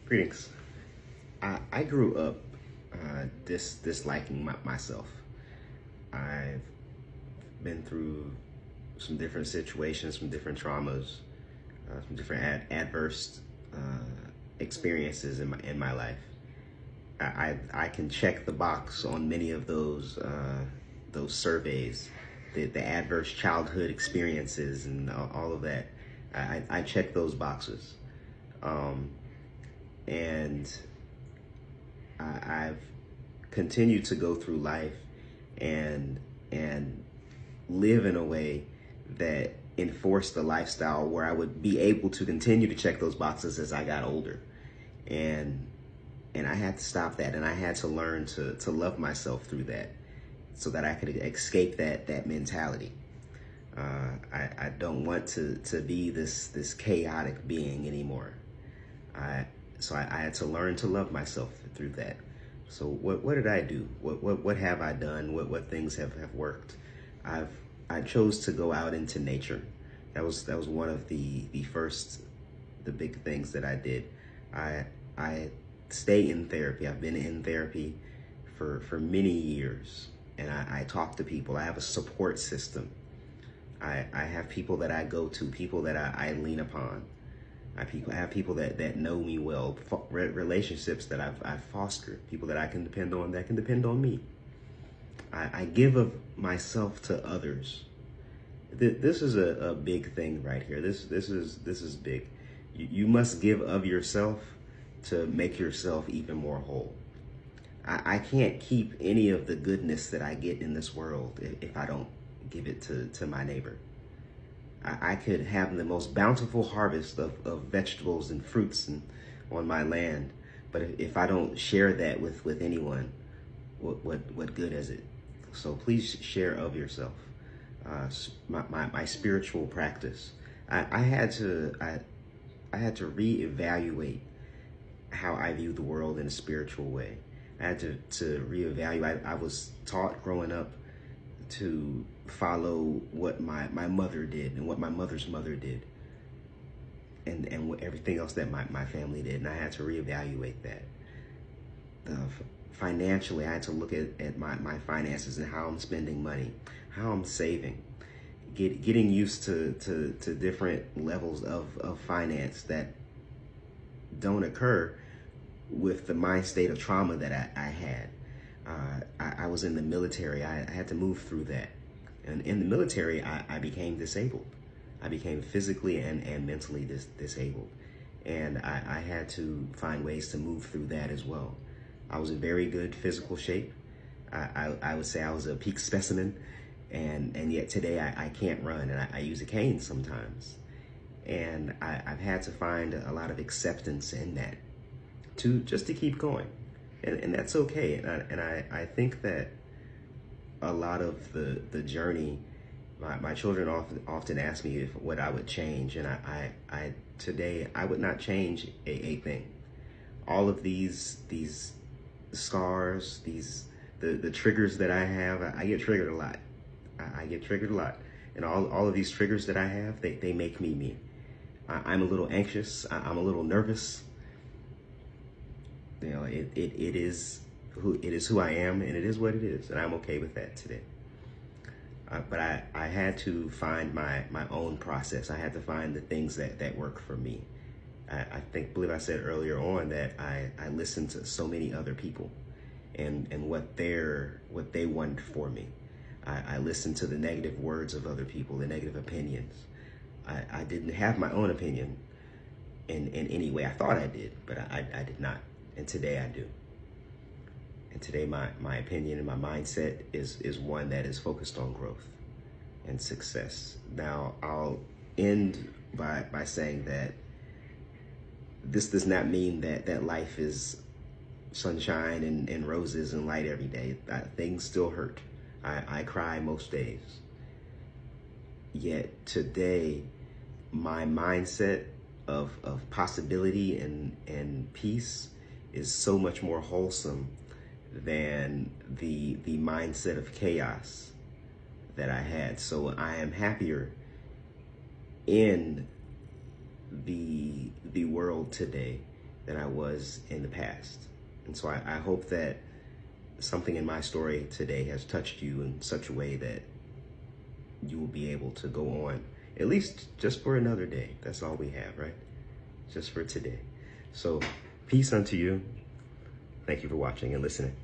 Greetings. I grew up disliking myself. I've been through some different situations, some different traumas, some different adverse experiences in my life. I can check the box on many of those surveys, the adverse childhood experiences and all of that. I check those boxes. Um, and I've continued to go through life and and live in a way that enforced the lifestyle where I would be able to continue to check those boxes as I got older. And I had to stop that, and I had to learn to love myself through that so that I could escape that mentality. I don't want to be this chaotic being anymore. I I had to learn to love myself through that. So what did I do? What have I done? What things have worked? I chose to go out into nature. That was one of the big things that I did. I stay in therapy. I've been in therapy for many years, and I talk to people. I have a support system. I have people that I go to, people that I lean upon. I have people that know me well, relationships that I've fostered, people that I can depend on, that can depend on me. I give of myself to others. This is a big thing right here. This is big. You must give of yourself to make yourself even more whole. I can't keep any of the goodness that I get in this world if I don't give it to my neighbor. I could have the most bountiful harvest of vegetables and fruits on my land, but if I don't share that with anyone, what good is it? So please share of yourself. My spiritual practice. I had to reevaluate how I view the world in a spiritual way. I had to reevaluate. I was taught growing up to follow what my mother did and what my mother's mother did, and what everything else that my family did, and I had to reevaluate that. Financially, I had to look at my finances and how I'm spending money, how I'm saving, getting used to different levels of finance that don't occur with the mind state of trauma that I had. I was in the military. I had to move through that. And in the military, I became disabled. I became physically and mentally disabled. And I had to find ways to move through that as well. I was in very good physical shape. I would say I was a peak specimen. And yet today I can't run, and I use a cane sometimes. And I've had to find a lot of acceptance in that just to keep going. And that's okay. And I think that a lot of the journey, my children often ask me what I would change, and I today I would not change a thing. All of these scars, the triggers that I have, I get triggered a lot. I get triggered a lot, and all of these triggers that I have, they make me. I'm a little anxious. I'm a little nervous. You know, it is who I am, and it is what it is, and I'm okay with that today. But I had to find my own process. I had to find the things that work for me. I believe I said earlier on that I listened to so many other people and what they wanted for me. I listened to the negative words of other people, the negative opinions. I didn't have my own opinion in any way. I thought I did, but I did not. And today I do. And today my opinion and my mindset is one that is focused on growth and success. Now, I'll end by saying that this does not mean that life is sunshine and roses and light every day. Things still hurt. I cry most days. Yet today, my mindset of possibility and peace is so much more wholesome than the mindset of chaos that I had. So I am happier in the world today than I was in the past. And so I hope that something in my story today has touched you in such a way that you will be able to go on, at least just for another day. That's all we have, right? Just for today. So peace unto you. Thank you for watching and listening.